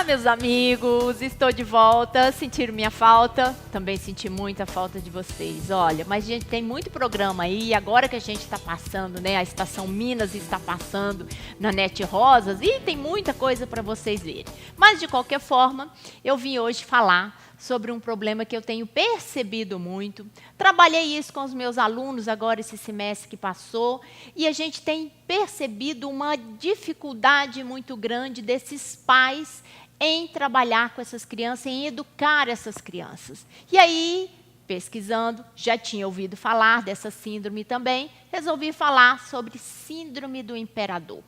meus amigos, estou de volta. Sentiram minha falta? Também senti muita falta de vocês. Olha, mas gente, tem muito programa aí, agora que a gente está passando, né? A Estação Minas está passando na Net Rosas e tem muita coisa para vocês verem. Mas, de qualquer forma, eu vim hoje falar sobre um problema que eu tenho percebido muito. Trabalhei isso com os meus alunos agora esse semestre que passou e a gente tem percebido uma dificuldade muito grande desses pais em trabalhar com essas crianças, em educar essas crianças. E aí, pesquisando, já tinha ouvido falar dessa síndrome também, resolvi falar sobre síndrome do imperador.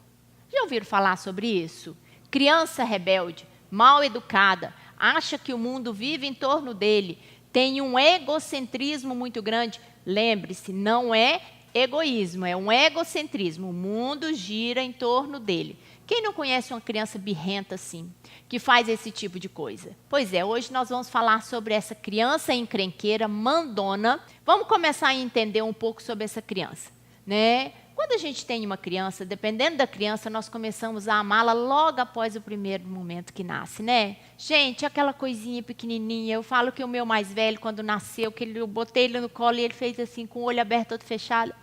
Já ouviram falar sobre isso? Criança rebelde, mal educada, acha que o mundo vive em torno dele, tem um egocentrismo muito grande. Lembre-se, não é egoísmo, é um egocentrismo. O mundo gira em torno dele. Quem não conhece uma criança birrenta assim, que faz esse tipo de coisa? Pois é, hoje nós vamos falar sobre essa criança encrenqueira, mandona. Vamos começar a entender um pouco sobre essa criança, né? Quando a gente tem uma criança, dependendo da criança, nós começamos a amá-la logo após o primeiro momento que nasce, né? Gente, aquela coisinha pequenininha, eu falo que o meu mais velho, quando nasceu, que eu botei ele no colo e ele fez assim, com o olho aberto, todo fechado,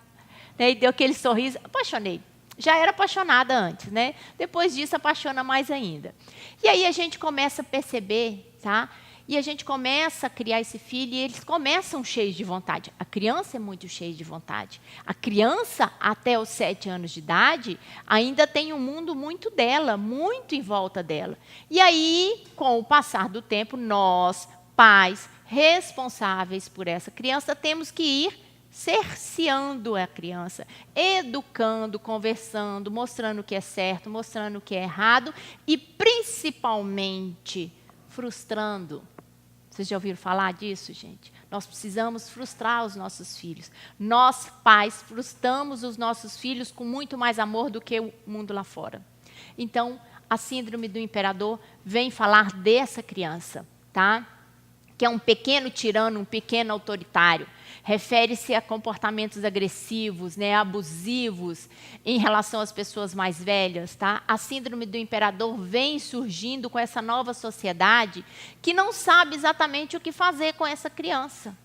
né? E deu aquele sorriso, apaixonei. Já era apaixonada antes, né? Depois disso, apaixona mais ainda. E aí a gente começa a perceber, tá? E a gente começa a criar esse filho e eles começam cheios de vontade. A criança é muito cheia de vontade. A criança, até os 7 anos de idade, ainda tem um mundo muito dela, muito em volta dela. E aí, com o passar do tempo, nós, pais, responsáveis por essa criança, temos que ir cerceando a criança, educando, conversando, mostrando o que é certo, mostrando o que é errado e, principalmente, frustrando. Vocês já ouviram falar disso, gente? Nós precisamos frustrar os nossos filhos. Nós, pais, frustramos os nossos filhos com muito mais amor do que o mundo lá fora. Então, a síndrome do imperador vem falar dessa criança, tá? Que é um pequeno tirano, um pequeno autoritário. Refere-se a comportamentos agressivos, né, abusivos em relação às pessoas mais velhas. Tá? A síndrome do imperador vem surgindo com essa nova sociedade que não sabe exatamente o que fazer com essa criança.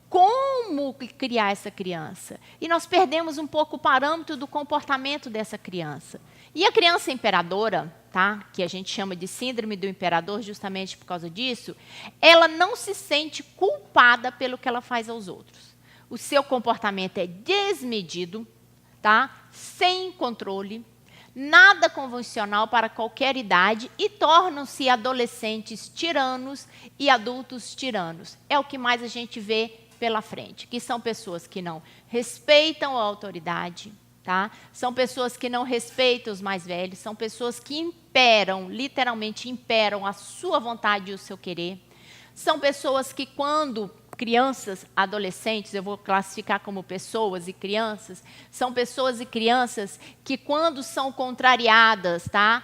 Como criar essa criança? E nós perdemos um pouco o parâmetro do comportamento dessa criança. E a criança imperadora, tá? Que a gente chama de síndrome do imperador justamente por causa disso, ela não se sente culpada pelo que ela faz aos outros. O seu comportamento é desmedido, tá? Sem controle, nada convencional para qualquer idade e tornam-se adolescentes tiranos e adultos tiranos. É o que mais a gente vê pela frente, que são pessoas que não respeitam a autoridade, tá? São pessoas que não respeitam os mais velhos, são pessoas que imperam, literalmente imperam a sua vontade e o seu querer. São pessoas que quando crianças, adolescentes, eu vou classificar como pessoas e crianças, são pessoas e crianças que quando são contrariadas, tá?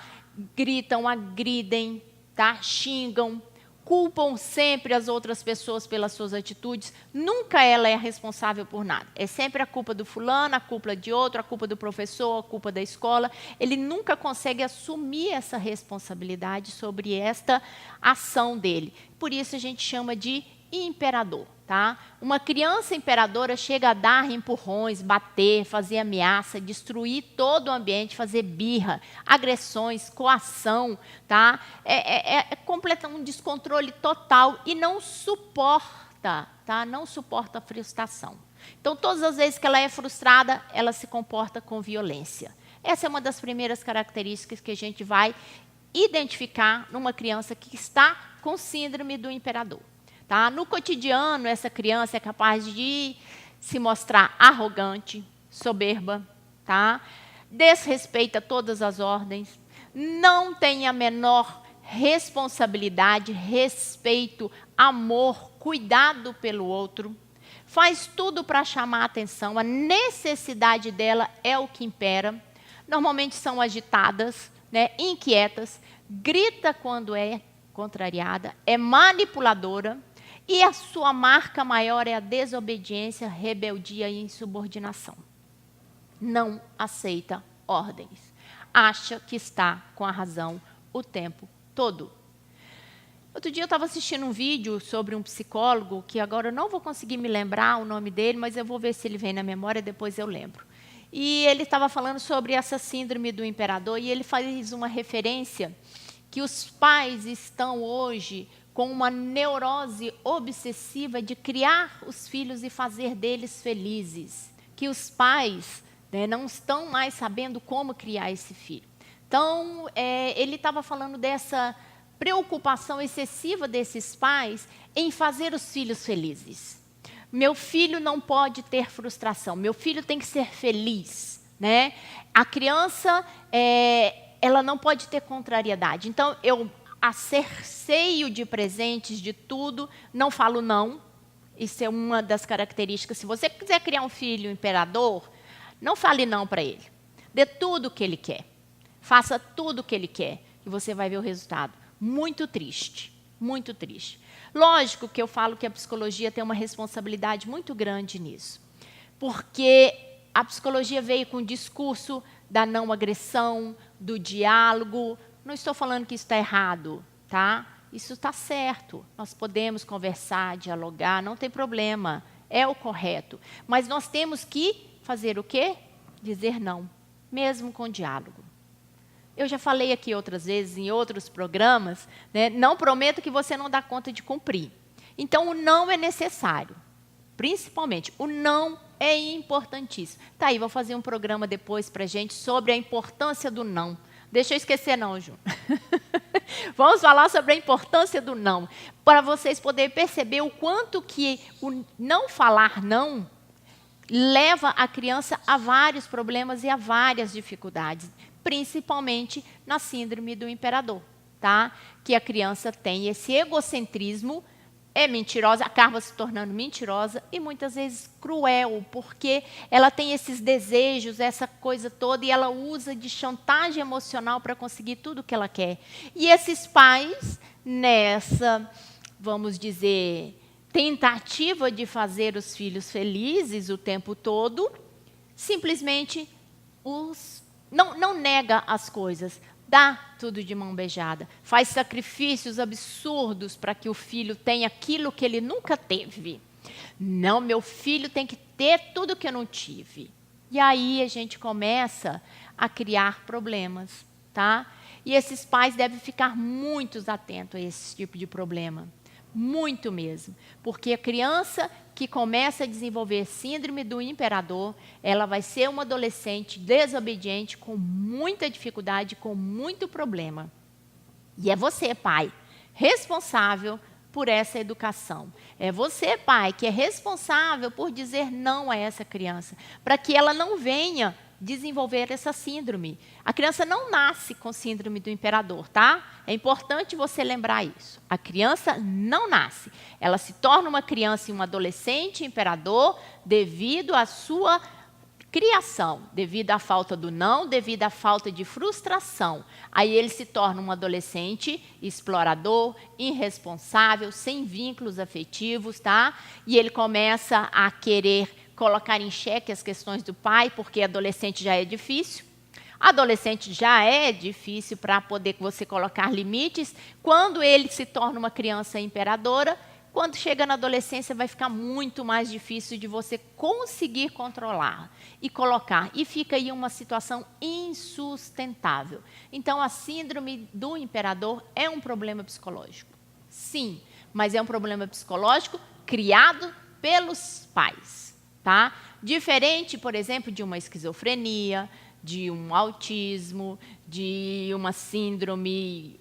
Gritam, agridem, tá? Xingam, culpam sempre as outras pessoas pelas suas atitudes, nunca ela é responsável por nada. É sempre a culpa do fulano, a culpa de outro, a culpa do professor, a culpa da escola. Ele nunca consegue assumir essa responsabilidade sobre esta ação dele. Por isso a gente chama de imperador. Tá? Uma criança imperadora chega a dar empurrões, bater, fazer ameaça, destruir todo o ambiente, fazer birra, agressões, coação, tá? Completa um descontrole total e não suporta, tá? Não suporta a frustração. Então, todas as vezes que ela é frustrada, ela se comporta com violência. Essa é uma das primeiras características que a gente vai identificar numa criança que está com síndrome do imperador. Tá? No cotidiano, essa criança é capaz de se mostrar arrogante, soberba, tá? Desrespeita todas as ordens, não tem a menor responsabilidade, respeito, amor, cuidado pelo outro, faz tudo para chamar a atenção, a necessidade dela é o que impera. Normalmente são agitadas, né, inquietas, grita quando é contrariada, é manipuladora, e a sua marca maior é a desobediência, rebeldia e insubordinação. Não aceita ordens. Acha que está com a razão o tempo todo. Outro dia eu estava assistindo um vídeo sobre um psicólogo, que agora eu não vou conseguir me lembrar o nome dele, mas eu vou ver se ele vem na memória, depois eu lembro. E ele estava falando sobre essa síndrome do imperador, e ele faz uma referência que os pais estão hoje com uma neurose obsessiva de criar os filhos e fazer deles felizes. Que os pais, né, não estão mais sabendo como criar esse filho. Então, ele estava falando dessa preocupação excessiva desses pais em fazer os filhos felizes. Meu filho não pode ter frustração, meu filho tem que ser feliz, né? A criança, ela não pode ter contrariedade. Então, eu acerceio de presentes, de tudo, não falo não. Isso é uma das características. Se você quiser criar um filho imperador, não fale não para ele. Dê tudo o que ele quer. Faça tudo o que ele quer e você vai ver o resultado. Muito triste, muito triste. Lógico que eu falo que a psicologia tem uma responsabilidade muito grande nisso. Porque a psicologia veio com o discurso da não agressão, do diálogo. Não estou falando que isso está errado, tá? Isso está certo. Nós podemos conversar, dialogar, não tem problema. É o correto. Mas nós temos que fazer o quê? Dizer não, mesmo com diálogo. Eu já falei aqui outras vezes, em outros programas, né? Não prometo que você não dá conta de cumprir. Então, o não é necessário. Principalmente, o não é importantíssimo. Tá aí, vou fazer um programa depois para a gente sobre a importância do não. Deixa eu esquecer não, Ju. Vamos falar sobre a importância do não, para vocês poderem perceber o quanto que o não falar não leva a criança a vários problemas e a várias dificuldades, principalmente na síndrome do imperador, tá? Que a criança tem esse egocentrismo, é mentirosa, acaba se tornando mentirosa e muitas vezes cruel, porque ela tem esses desejos, essa coisa toda, e ela usa de chantagem emocional para conseguir tudo o que ela quer. E esses pais, nessa, vamos dizer, tentativa de fazer os filhos felizes o tempo todo, simplesmente não nega as coisas, dá tudo de mão beijada, faz sacrifícios absurdos para que o filho tenha aquilo que ele nunca teve. Não, meu filho tem que ter tudo que eu não tive. E aí a gente começa a criar problemas, tá? E esses pais devem ficar muito atentos a esse tipo de problema. Muito mesmo, porque a criança que começa a desenvolver síndrome do imperador, ela vai ser uma adolescente desobediente, com muita dificuldade, com muito problema. E é você, pai, responsável por essa educação. É você, pai, que é responsável por dizer não a essa criança, para que ela não venha desenvolver essa síndrome. A criança não nasce com síndrome do imperador, tá? É importante você lembrar isso. A criança não nasce. Ela se torna uma criança e um adolescente imperador devido à sua criação, devido à falta do não, devido à falta de frustração. Aí ele se torna um adolescente explorador, irresponsável, sem vínculos afetivos, tá? E ele começa a querer colocar em xeque as questões do pai, porque adolescente já é difícil. Adolescente já é difícil para poder você colocar limites. Quando ele se torna uma criança imperadora, quando chega na adolescência vai ficar muito mais difícil de você conseguir controlar e colocar. E fica aí uma situação insustentável. Então, a síndrome do imperador é um problema psicológico. Sim, mas é um problema psicológico criado pelos pais. Tá? Diferente, por exemplo, de uma esquizofrenia, de um autismo, de uma síndrome,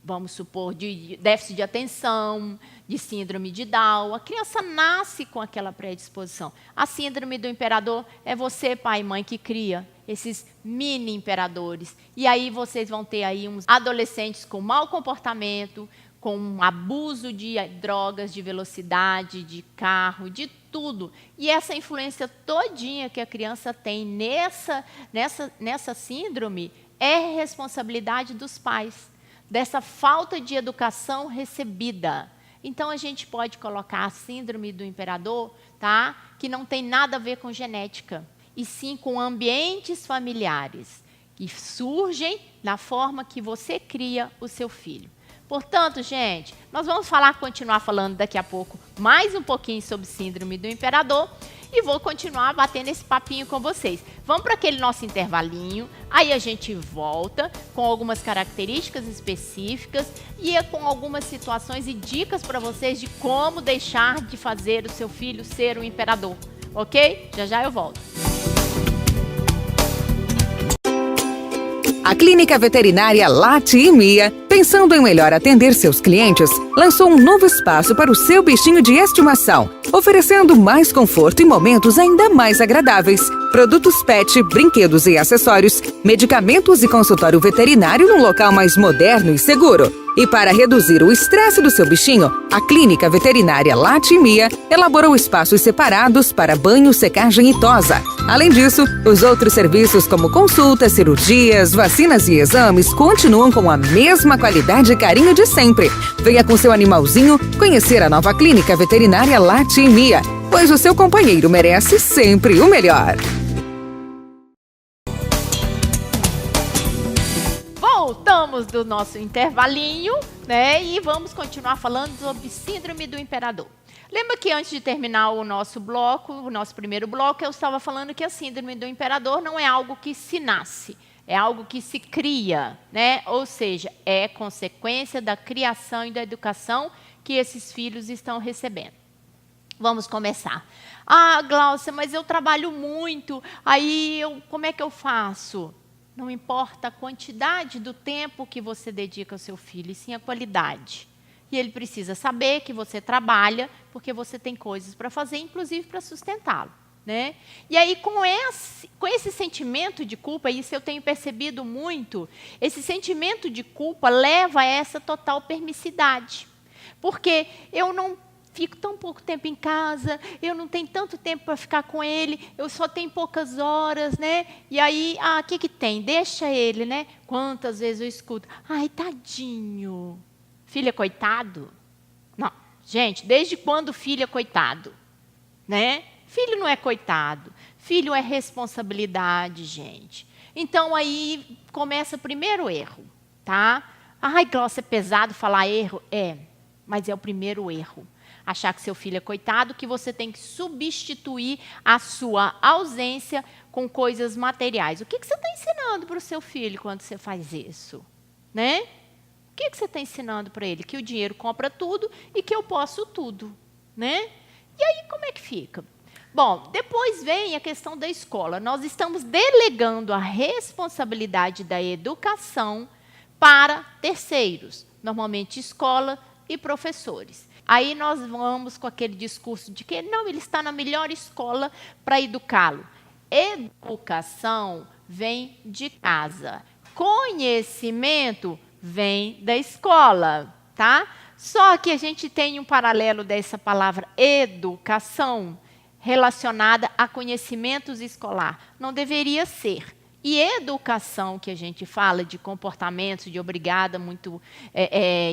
vamos supor, de déficit de atenção, de síndrome de Down. A criança nasce com aquela predisposição. A síndrome do imperador é você, pai e mãe, que cria esses mini imperadores. E aí vocês vão ter aí uns adolescentes com mau comportamento, com abuso de drogas, de velocidade, de carro, de tudo. E essa influência todinha que a criança tem nessa síndrome é responsabilidade dos pais, dessa falta de educação recebida. Então, a gente pode colocar a síndrome do imperador, tá? Que não tem nada a ver com genética, e sim com ambientes familiares, que surgem na forma que você cria o seu filho. Portanto, gente, nós vamos continuar falando daqui a pouco mais um pouquinho sobre síndrome do imperador e vou continuar batendo esse papinho com vocês. Vamos para aquele nosso intervalinho, aí a gente volta com algumas características específicas e com algumas situações e dicas para vocês de como deixar de fazer o seu filho ser um imperador, ok? Já já eu volto. A Clínica Veterinária Lati e Mia, pensando em melhor atender seus clientes, lançou um novo espaço para o seu bichinho de estimação, oferecendo mais conforto e momentos ainda mais agradáveis. Produtos pet, brinquedos e acessórios, medicamentos e consultório veterinário num local mais moderno e seguro. E para reduzir o estresse do seu bichinho, a Clínica Veterinária Lati e Mia elaborou espaços separados para banho, secagem e tosa. Além disso, os outros serviços como consultas, cirurgias, vacinas e exames continuam com a mesma qualidade e carinho de sempre. Venha com seu animalzinho conhecer a nova Clínica Veterinária Lati e Mia, pois o seu companheiro merece sempre o melhor. Voltamos do nosso intervalinho, né? E vamos continuar falando sobre síndrome do imperador. Lembra que antes de terminar o nosso bloco, o nosso primeiro bloco, eu estava falando que a síndrome do imperador não é algo que se nasce, é algo que se cria, né? Ou seja, é consequência da criação e da educação que esses filhos estão recebendo. Vamos começar. Ah, Gláucia, mas eu trabalho muito, aí como é que eu faço? Não importa a quantidade do tempo que você dedica ao seu filho, e sim a qualidade. E ele precisa saber que você trabalha, porque você tem coisas para fazer, inclusive para sustentá-lo, né? E aí, com esse sentimento de culpa, isso eu tenho percebido muito, esse sentimento de culpa leva a essa total permissividade. Porque eu não fico tão pouco tempo em casa, eu não tenho tanto tempo para ficar com ele, eu só tenho poucas horas, né? E aí, o que tem? Deixa ele, né? Quantas vezes eu escuto, ai, tadinho. Filho é coitado? Não, gente, desde quando filho é coitado? Né? Filho não é coitado, filho é responsabilidade, gente. Então, aí começa o primeiro erro, tá? Ai, Glaucia, é pesado falar erro? É, mas é o primeiro erro. Achar que seu filho é coitado, que você tem que substituir a sua ausência com coisas materiais. O que você está ensinando para o seu filho quando você faz isso? Né? O que você está ensinando para ele? Que o dinheiro compra tudo e que eu posso tudo. Né? E aí, como é que fica? Bom, depois vem a questão da escola. Nós estamos delegando a responsabilidade da educação para terceiros, normalmente escola e professores. Aí nós vamos com aquele discurso de que não, ele está na melhor escola para educá-lo. Educação vem de casa. Conhecimento vem da escola, tá? Só que a gente tem um paralelo dessa palavra educação relacionada a conhecimentos escolar. Não deveria ser. E educação, que a gente fala de comportamentos, de obrigada, muito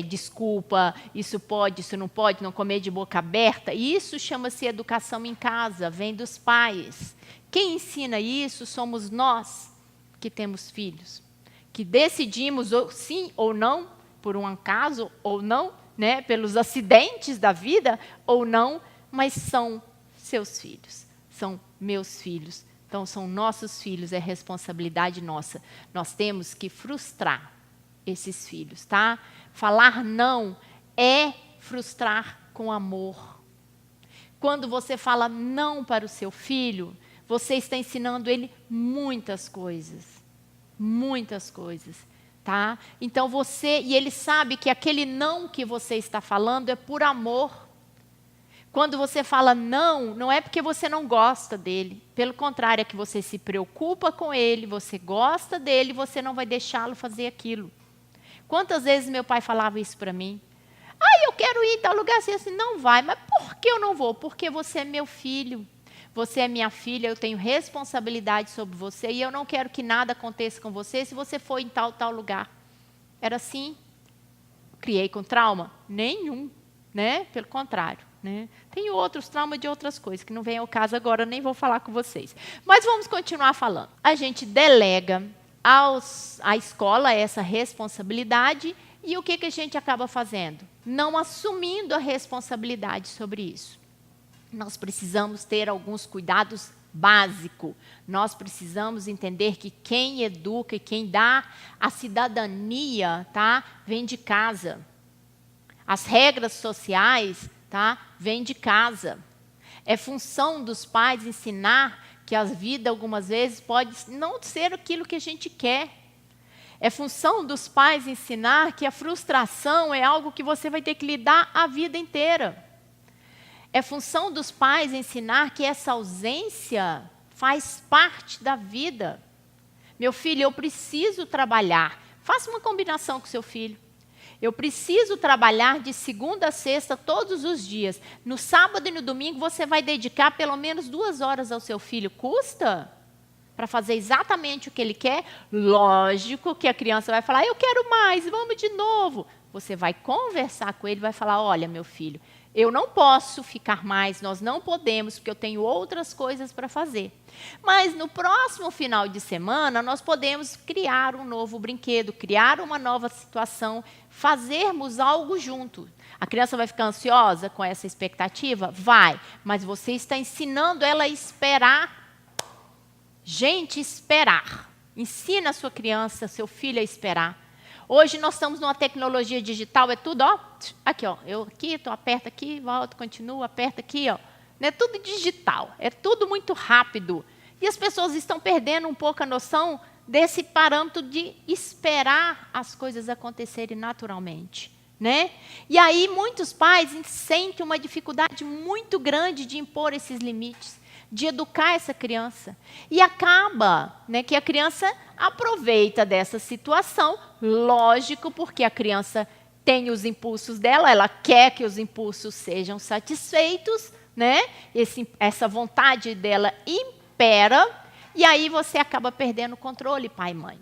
desculpa, isso pode, isso não pode, não comer de boca aberta, isso chama-se educação em casa, vem dos pais. Quem ensina isso somos nós, que temos filhos, que decidimos sim ou não, por um acaso ou não, né, pelos acidentes da vida ou não, mas são seus filhos, são meus filhos. Então, são nossos filhos, é responsabilidade nossa. Nós temos que frustrar esses filhos, tá? Falar não é frustrar com amor. Quando você fala não para o seu filho, você está ensinando ele muitas coisas. Muitas coisas, tá? Então, e ele sabe que aquele não que você está falando é por amor. Quando você fala não, não é porque você não gosta dele. Pelo contrário, é que você se preocupa com ele, você gosta dele, você não vai deixá-lo fazer aquilo. Quantas vezes meu pai falava isso para mim? Ah, eu quero ir em tal lugar assim, não vai. Mas por que eu não vou? Porque você é meu filho. Você é minha filha, eu tenho responsabilidade sobre você e eu não quero que nada aconteça com você se você for em tal lugar. Era assim. Criei com trauma? Nenhum, né? Pelo contrário. Né? Tem outros traumas de outras coisas, que não vem ao caso agora, nem vou falar com vocês. Mas vamos continuar falando. A gente delega à escola essa responsabilidade E o que a gente acaba fazendo? Não assumindo a responsabilidade sobre isso. Nós precisamos ter alguns cuidados básicos. Nós precisamos entender que quem educa e quem dá a cidadania, tá, vem de casa. As regras sociais, tá, vêm de casa. É função dos pais ensinar que a vida, algumas vezes, pode não ser aquilo que a gente quer. É função dos pais ensinar que a frustração é algo que você vai ter que lidar a vida inteira. É função dos pais ensinar que essa ausência faz parte da vida. Meu filho, eu preciso trabalhar. Faça uma combinação com seu filho. Eu preciso trabalhar de segunda a sexta todos os dias. No sábado e no domingo você vai dedicar pelo menos 2 horas ao seu filho. Custa? Para fazer exatamente o que ele quer? Lógico que a criança vai falar, eu quero mais, vamos de novo. Você vai conversar com ele e vai falar, olha, meu filho, eu não posso ficar mais, nós não podemos, porque eu tenho outras coisas para fazer. Mas no próximo final de semana, nós podemos criar um novo brinquedo, criar uma nova situação, fazermos algo junto. A criança vai ficar ansiosa com essa expectativa? Vai, mas você está ensinando ela a esperar. Gente, esperar. Ensina a sua criança, seu filho a esperar. Hoje nós estamos numa tecnologia digital, é tudo, ó, aqui, ó, eu aqui, tu aperta aqui, volta, continua, aperta aqui, ó. É tudo digital, é tudo muito rápido. E as pessoas estão perdendo um pouco a noção desse parâmetro de esperar as coisas acontecerem naturalmente, né? E aí muitos pais sentem uma dificuldade muito grande de impor esses limites, de educar essa criança. E acaba, né, que a criança aproveita dessa situação, lógico, porque a criança tem os impulsos dela, ela quer que os impulsos sejam satisfeitos, né? Essa vontade dela impera, e aí você acaba perdendo o controle, pai e mãe.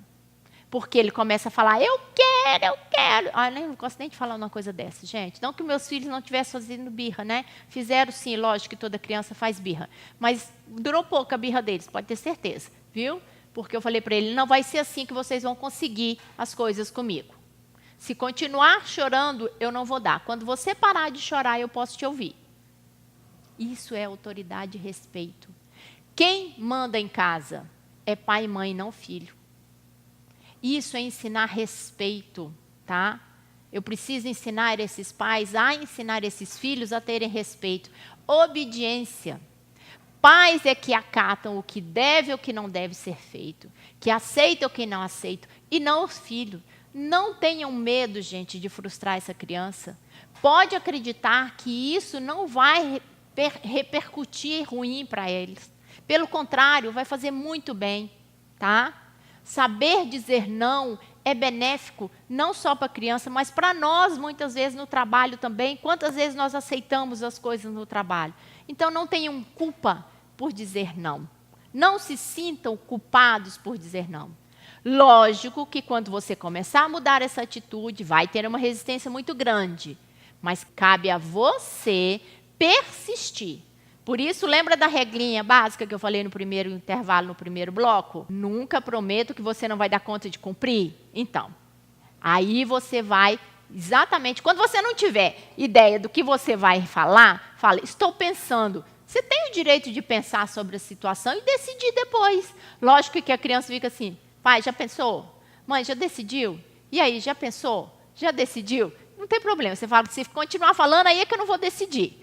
Porque ele começa a falar, eu quero, eu quero. Ah, eu nem gosto nem de falar uma coisa dessa, gente. Não que meus filhos não estivessem fazendo birra, né? Fizeram sim, lógico que toda criança faz birra. Mas durou pouco a birra deles, pode ter certeza, viu? Porque eu falei para ele, não vai ser assim que vocês vão conseguir as coisas comigo. Se continuar chorando, eu não vou dar. Quando você parar de chorar, eu posso te ouvir. Isso é autoridade e respeito. Quem manda em casa é pai e mãe, não filho. Isso é ensinar respeito, tá? Eu preciso ensinar esses pais a ensinar esses filhos a terem respeito. Obediência. Pais é que acatam o que deve ou o que não deve ser feito, que aceitam o que não aceitam, e não os filhos. Não tenham medo, gente, de frustrar essa criança. Pode acreditar que isso não vai repercutir ruim para eles. Pelo contrário, vai fazer muito bem, tá? Saber dizer não é benéfico, não só para a criança, mas para nós, muitas vezes, no trabalho também. Quantas vezes nós aceitamos as coisas no trabalho? Então, não tenham culpa por dizer não. Não se sintam culpados por dizer não. Lógico que quando você começar a mudar essa atitude, vai ter uma resistência muito grande. Mas cabe a você persistir. Por isso, lembra da regrinha básica que eu falei no primeiro intervalo, no primeiro bloco? Nunca prometo que você não vai dar conta de cumprir. Então, aí você vai, exatamente, quando você não tiver ideia do que você vai falar, fala, estou pensando. Você tem o direito de pensar sobre a situação e decidir depois. Lógico que a criança fica assim, pai, já pensou? Mãe, já decidiu? E aí, já pensou? Já decidiu? Não tem problema, você fala, se continuar falando, aí é que eu não vou decidir.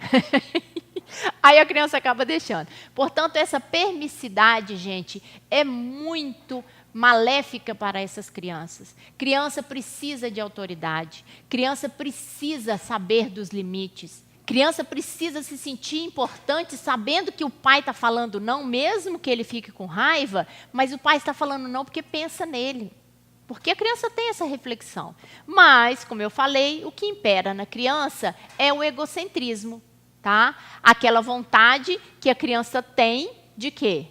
Aí a criança acaba deixando. Portanto, essa permissividade, gente, é muito maléfica para essas crianças. Criança precisa de autoridade. Criança precisa saber dos limites. Criança precisa se sentir importante sabendo que o pai está falando não, mesmo que ele fique com raiva, mas o pai está falando não porque pensa nele. Porque a criança tem essa reflexão. Mas, como eu falei, o que impera na criança é o egocentrismo. Tá? Aquela vontade que a criança tem de quê?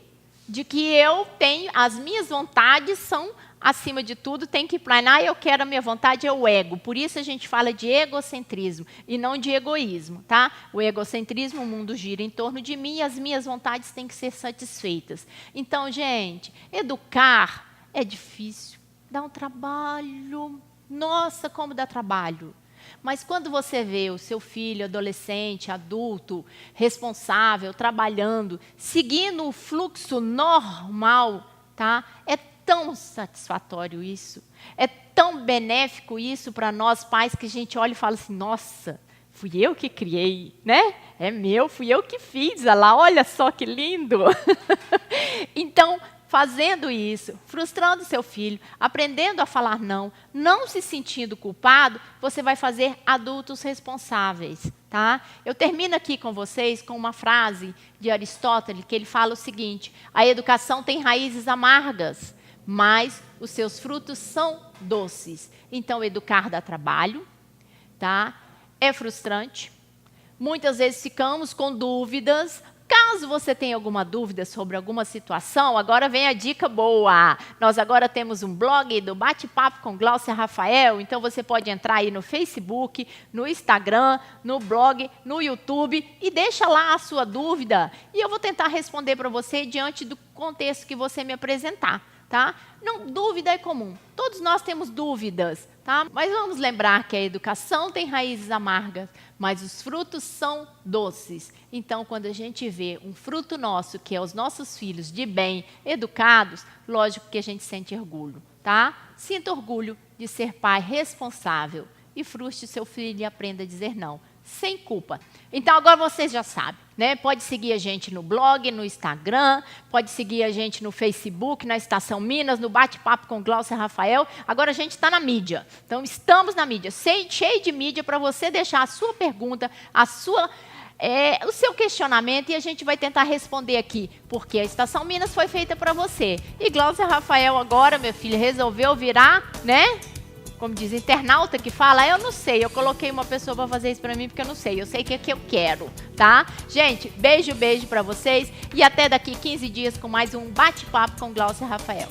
De que eu tenho, as minhas vontades são acima de tudo, tem que planar, eu quero a minha vontade, é o ego. Por isso a gente fala de egocentrismo e não de egoísmo. Tá? O egocentrismo, o mundo gira em torno de mim e as minhas vontades têm que ser satisfeitas. Então, gente, educar é difícil, dá um trabalho. Nossa, como dá trabalho. Mas quando você vê o seu filho, adolescente, adulto, responsável, trabalhando, seguindo o fluxo normal, tá? É tão satisfatório isso. É tão benéfico isso para nós pais que a gente olha e fala assim, nossa, fui eu que criei, né? É meu, fui eu que fiz. Olha lá, olha só que lindo. Então, fazendo isso, frustrando seu filho, aprendendo a falar não, não se sentindo culpado, você vai fazer adultos responsáveis, tá? Eu termino aqui com vocês com uma frase de Aristóteles, que ele fala o seguinte, a educação tem raízes amargas, mas os seus frutos são doces. Então, educar dá trabalho, tá? É frustrante. Muitas vezes ficamos com dúvidas. Caso você tenha alguma dúvida sobre alguma situação, agora vem a dica boa. Nós agora temos um blog do Bate-Papo com Glaucia Rafael, então você pode entrar aí no Facebook, no Instagram, no blog, no YouTube e deixa lá a sua dúvida. E eu vou tentar responder para você diante do contexto que você me apresentar. Tá? Não, dúvida é comum. Todos nós temos dúvidas, tá? Mas vamos lembrar que a educação tem raízes amargas, mas os frutos são doces. Então, quando a gente vê um fruto nosso, que é os nossos filhos de bem, educados, lógico que a gente sente orgulho, tá? Sinta orgulho de ser pai responsável e frustre seu filho e aprenda a dizer não, sem culpa. Então, agora vocês já sabem, né? Pode seguir a gente no blog, no Instagram, pode seguir a gente no Facebook, na Estação Minas, no Bate-Papo com Glaucia Rafael. Agora a gente está na mídia. Então, estamos na mídia, cheio de mídia para você deixar a sua pergunta, o seu questionamento e a gente vai tentar responder aqui, porque a Estação Minas foi feita para você. E Glaucia Rafael agora, meu filho, resolveu virar, né? Como diz, internauta que fala, eu não sei, eu coloquei uma pessoa para fazer isso para mim porque eu não sei, eu sei o que eu quero, tá? Gente, beijo para vocês e até daqui 15 dias com mais um Bate-Papo com Glaucia Rafael.